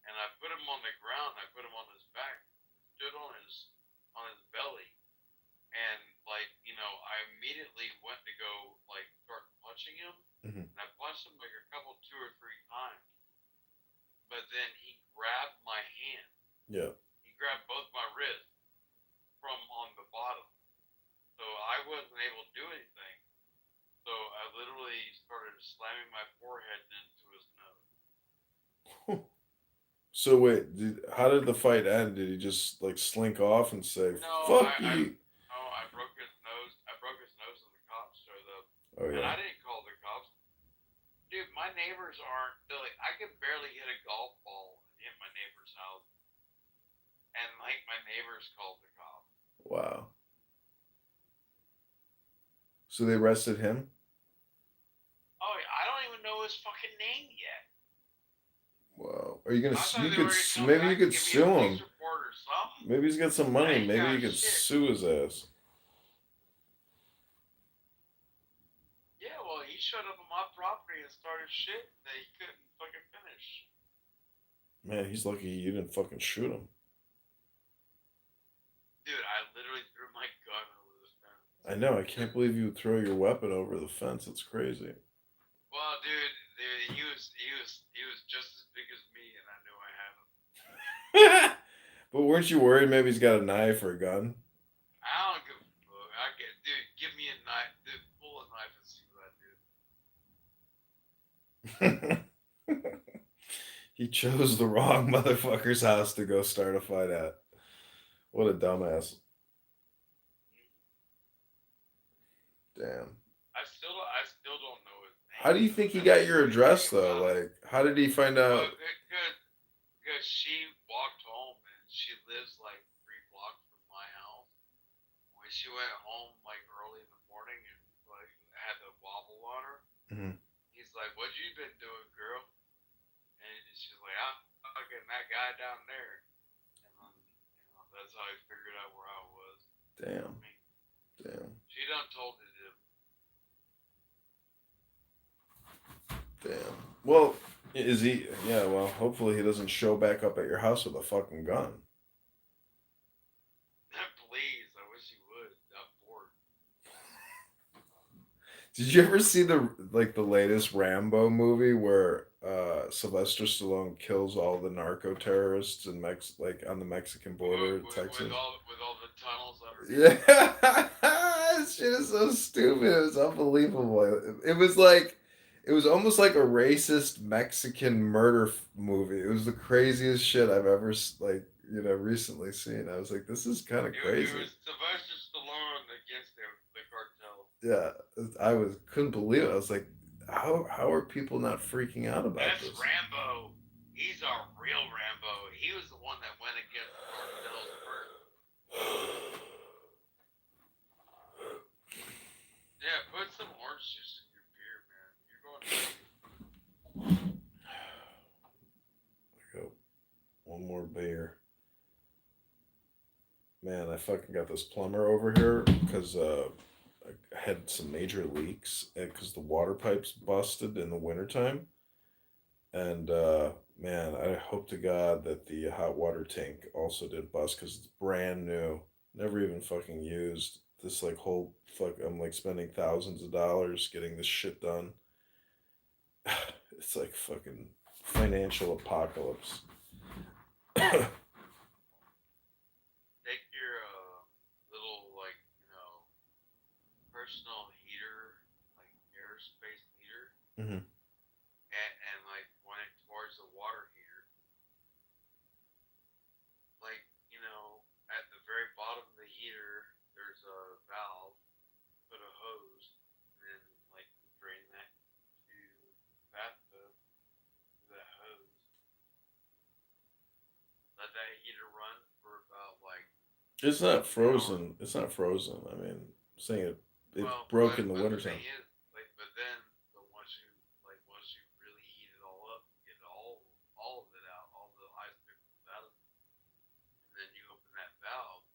and I put him on the ground, I put him on his back, stood on his belly, and like I immediately went to go like start punching him, Hmm. and I punched him like a couple 2 or 3 times, but then he grabbed my hand. Yeah. He grabbed both my wrists from on the bottom. So I wasn't able to do anything. So I literally started slamming my forehead into his nose. So wait, how did the fight end? Did he just like slink off and say No, "fuck you"? I broke his nose. I broke his nose and the cops showed up. Oh And yeah. I didn't call the cops. Dude, my neighbors aren't, they're like, I could barely hit a golf ball and hit my neighbor's house. And like my neighbors called the cops. Wow. So they arrested him. Oh, I don't even know his fucking name yet. Wow. Are you gonna? I thought You they could. were gonna come Maybe you back and could give me a sue police him. report or something. Maybe he's got some I money. ain't Maybe got you could shit. sue his ass. Yeah, well, he showed up on my property and started shit that he couldn't fucking finish. Man, he's lucky you didn't fucking shoot him. I know. I can't believe you would throw your weapon over the fence. It's crazy. Well, dude, he was just as big as me, and I knew I had him. But weren't you worried maybe he's got a knife or a gun? I don't give a fuck. Dude, give me a knife, dude, pull a knife and see what I do. He chose the wrong motherfucker's house to go start a fight at. What a dumbass. Damn. I still don't know his How do name. you think he got your address though? Like, how did he find Well, out? because she walked home and she lives like 3 blocks from my house. When she went home like early in the morning and like had the wobble on her, Mhm. he's like, "What you been doing, girl?" And she's like, "I'm fucking that guy down there." And then that's how he figured out where I was. I Damn. mean, Damn. she done told it him. Damn. Well, is he? Yeah. Well, hopefully he doesn't show back up at your house with a fucking gun. Please, I wish he would. I'm bored. Did you ever see the latest Rambo movie where Sylvester Stallone kills all the narco terrorists in like on the Mexican border of Texas? With all the tunnels underneath. Yeah, this shit is so stupid. It was unbelievable. It was almost like a racist Mexican murder movie. It was the craziest shit I've ever recently seen. I was like, this is kind of crazy. It was Sylvester Stallone against the cartel. Yeah, couldn't believe it. I was like, how are people not freaking out about That's this? Rambo. He's our real Rambo. He was the one that went against the cartels first. Yeah, put some orange juice in your beer, man. You're going crazy. I go, one more beer. Man, I fucking got this plumber over here because I had some major leaks because the water pipes busted in the wintertime. And man, I hope to God that the hot water tank also did bust because it's brand new, never even fucking used. This like whole fuck, I'm like spending thousands of dollars getting this shit done. It's like fucking financial apocalypse. Take your little personal heater, like airspace heater, Hmm. and like point it towards the water heater. Like at the very bottom of the heater, there's a valve. Put a hose, and then like drain that to the bathtub through that hose. Let that heater run for about like It's not an hour. frozen. It's not frozen. I mean, I'm saying it Well, broke in the but the wintertime. thing is, like, but then, but once you really heat it all up, you get all of it out, all the ice crystals out of it, and then you open that valve,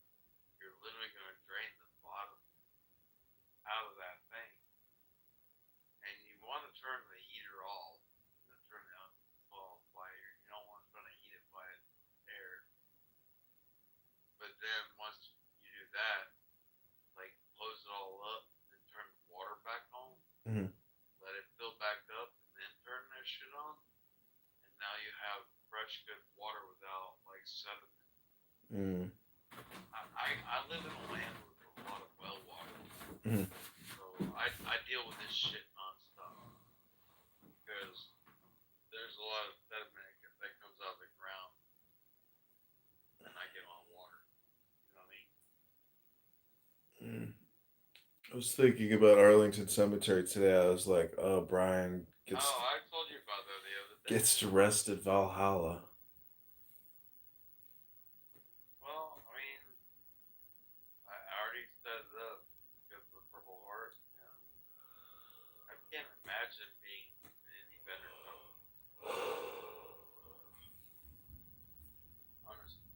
you're literally going to drain the bottom out of that thing, and you want to turn the heater off, turn it on off by you don't want to try to heat it by air, but then once you do that, like close it all up, and turn the water back on, Hmm. let it fill back up, and then turn that shit on, and now you have fresh, good water without like sediment. Mm. I live in a land with a lot of well water, Hmm. so I deal with this shit nonstop because there's a lot of sediment that comes out of the ground, and I get on water. You know what I mean? Mm. I was thinking about Arlington Cemetery today. I was like, oh, Brian Oh, I told you about that the other day. gets to rest at Valhalla. Well, I mean, I already set it up because of the Purple Heart, and I can't imagine being in any better company. Honestly,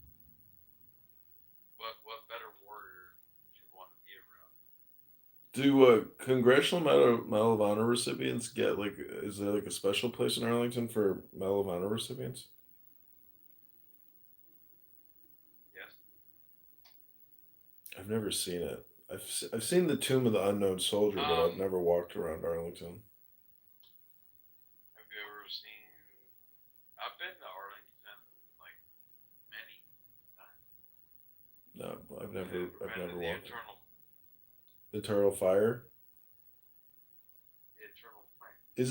what better warrior would you want to be around? Do Congressional Medal of Honor recipients get like? Is there like a special place in Arlington for Medal of Honor recipients? Yes. I've never seen it. I've seen the Tomb of the Unknown Soldier, but I've Um, never walked around Arlington. have you ever seen? I've been to Arlington like many times. No, I've Have you never ever I've been to never the walked. Eternal Eternal Fire. Flame?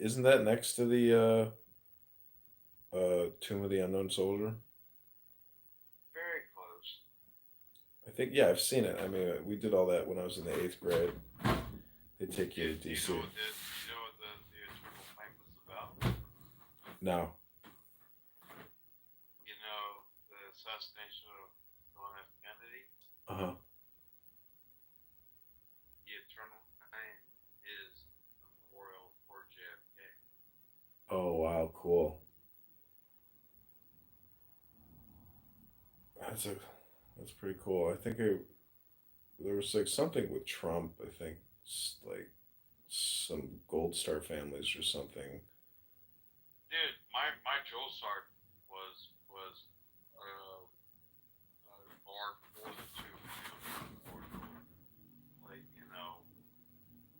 Isn't that next to the Tomb of the Unknown Soldier? Very close. I think yeah, I've seen it. I mean, we did all that when I was in the 8th grade. They take you to Do you DC. know what the Eternal Flame was about? No. You know the assassination of John F. Kennedy. Uh huh. The Eternal Flame is the memorial for JFK. Oh wow, cool. That's a that's pretty cool. I think there was like something with Trump. I think like some Gold Star families or something. Dude, my drill sergeant was uh, barred more than two for like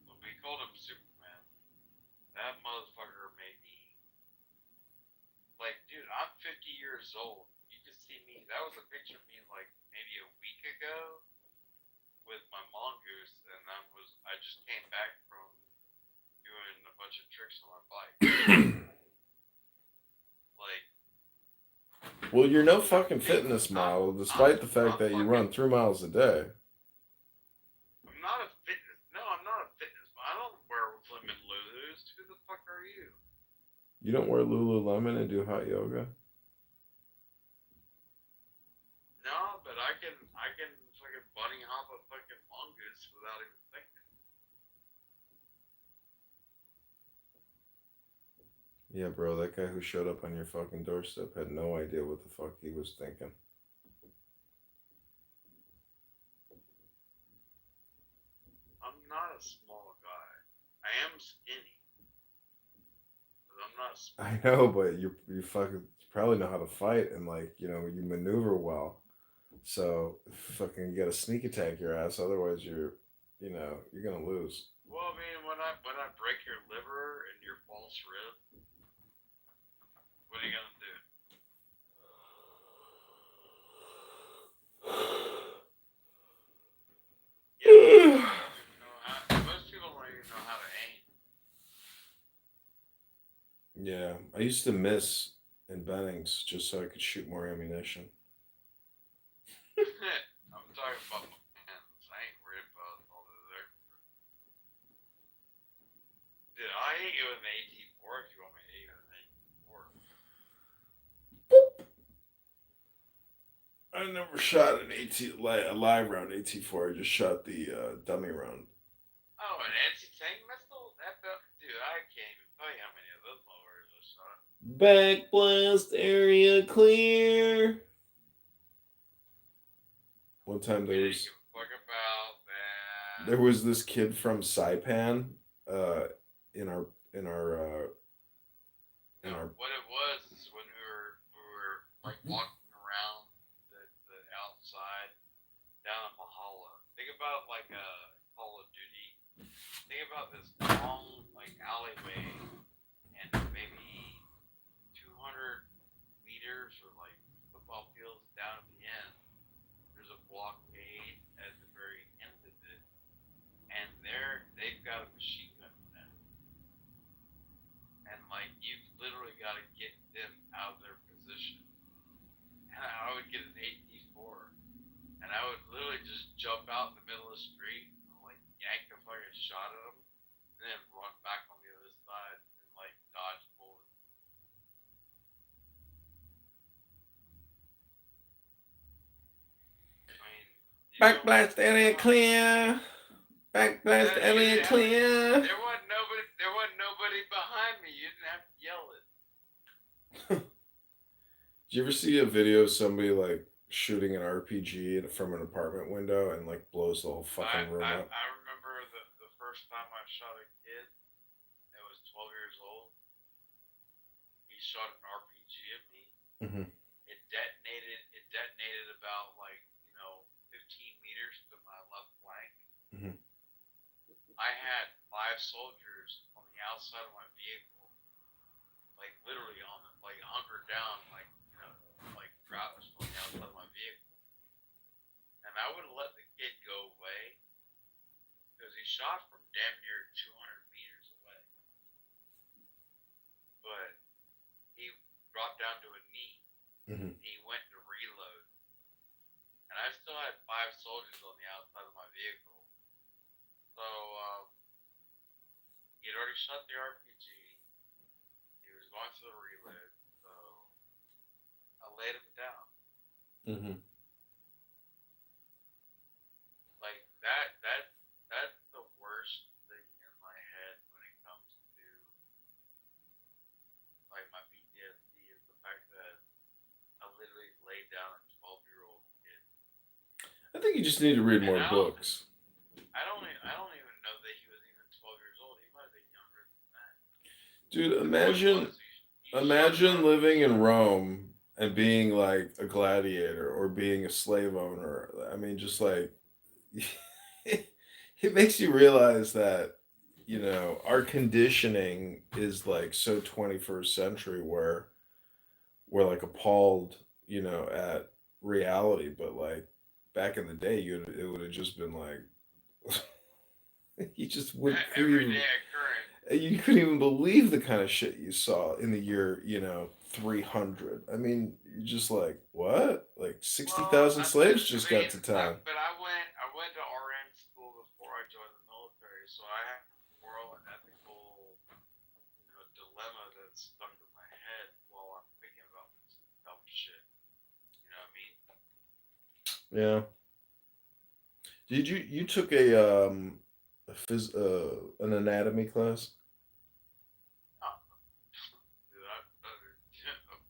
when we called him Superman, that motherfucker made me like, dude, I'm 50 years old. You can see me. That was a picture of me like maybe a week ago with my mongoose, and I just came back from doing a bunch of tricks on my bike. Like, Well, you're no dude, fucking fitness model, despite the fact I'm that you fucking. run 3 miles a day. I'm not a fitness. No, I'm not a fitness. I don't wear lemon lulus. Who the fuck are you? You don't wear Lululemon and do hot yoga? No, but I can fucking bunny hop a fucking mongoose without even thinking. Yeah, bro, that guy who showed up on your fucking doorstep had no idea what the fuck he was thinking. I'm not a small guy. I am skinny, but I'm not I small. know, but you fucking probably know how to fight and like you maneuver well. So fucking you got to sneak attack your ass. Otherwise, you're gonna lose. Well, I mean, when I break your liver and your false rib, what are you gonna do? Yeah, most people don't even know how. Most people don't even know how to aim. Yeah, I used to miss in Bennings just so I could shoot more ammunition. I'm talking about my hands. I ain't worried about all the other. Dude, I hit you with an AT4 if you want me to hit you with an AT4. I never shot a live round AT4. I just shot the dummy round. Oh, an anti-tank missile? Dude, I can't even tell you how many of those motherfuckers I shot. Backblast area clear. One time We didn't give a fuck about that. there was this kid from Saipan, uh, in No, our what it was is when we were like walking around the outside down in Mahala. Think about like a Call of Duty. Think about this long like alleyway and maybe 200 meters or like football fields down at the end. There's a blockade at the very end of it, and they've got a machine gun in there, and like you've literally got to get them out of their position. And I would get an AT4, and I would literally just jump out in the middle of the street and like yank a fucking shot at them, and then run back on the other side and like dodge bullets. I mean, you know, backblast area come on. clear. Backblast area clear. There wasn't nobody. There wasn't nobody behind me. You didn't have to yell it. Did you ever see a video of somebody like shooting an RPG from an apartment window and like blows the whole I, fucking room I, up? I remember the first time I shot a kid that was 12 years old. He shot an RPG at me. Mm-hmm. It detonated. It detonated about like 15 meters to my 5 soldiers on the outside of my vehicle, like literally on it, like hunkered down, like like crouched on the outside of my vehicle. And I would have let the kid go away because he shot from damn near 200 meters away. But he dropped down to a knee. Mm-hmm. He went to reload. And I still had 5 soldiers on the outside of my vehicle. So he had already shot the RPG. He was going for the reload. So I laid him down. Mm-hmm. Like that's the worst thing in my head when it comes to like my PTSD is the fact that I literally laid down a 12-year-old kid. I think you just need to read more And books. I don't even know that he was even 12 years old. He might have been younger than that. Dude, The point was, imagine living in Rome and being like a gladiator or being a slave owner. I mean, just like it makes you realize that, our conditioning is like so 21st century where we're like appalled, at reality, but like back in the day, it would have just been like you just would couldn't even everyday occurrence. you couldn't even believe the kind of shit you saw in the year 300. I mean, you're just like, what? Like 60,000 slaves just got to town. But I went to RN school before I joined the military, so I have moral and ethical, dilemma that's stuck in my head while I'm thinking about this dumb shit. You know what I mean? Yeah. Did you took an anatomy class? Oh, dude,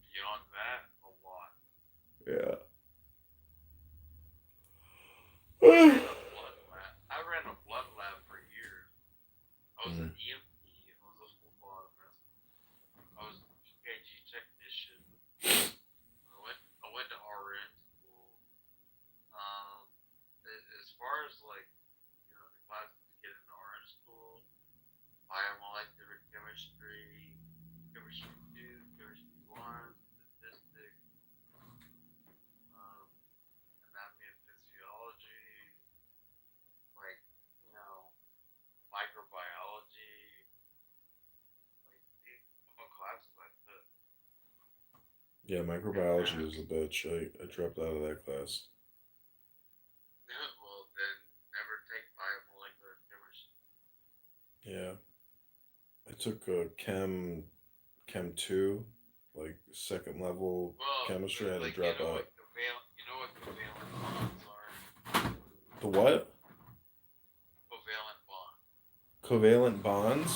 beyond that, a lot. Yeah. I ran a blood lab for years. I was an EMT. I was a phlebotomist. I was an EKG technician. I went to RN school. Um, as far as like the classes to get into RN school, biomolecular chemistry, chemistry 2, chemistry 1, statistics, um, anatomy and physiology, like microbiology, like these are all classes I took. Yeah, microbiology was a bitch. I dropped out of that class. Well, then never take biomolecular chemistry. Yeah. I took Chem 2, like second level Well, chemistry. I had to like drop out. you know what covalent bonds are? The what? Covalent bonds. Covalent bonds?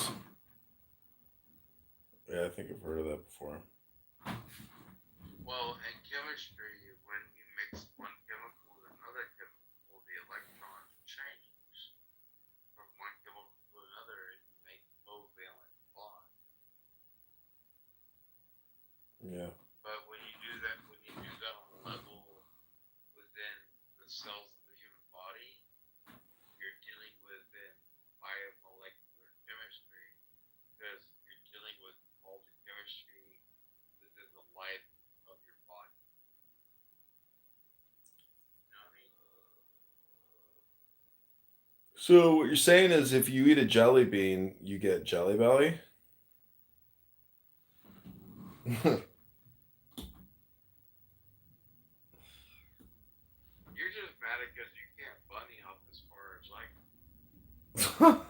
Yeah, I think I've heard of that before. Well, in chemistry, when you mix one chemical with another chemical, the electrons change from one chemical to another, and you make covalent bonds. Yeah. But when you do that on a level within the cells of the human body, you're dealing with biomolecular chemistry because you're dealing with all the chemistry within the life of your body. You know what I mean? So what you're saying is if you eat a jelly bean, you get jelly belly? You're just mad because you can't bunny hop as far as I can.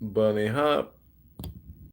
Bunny hop.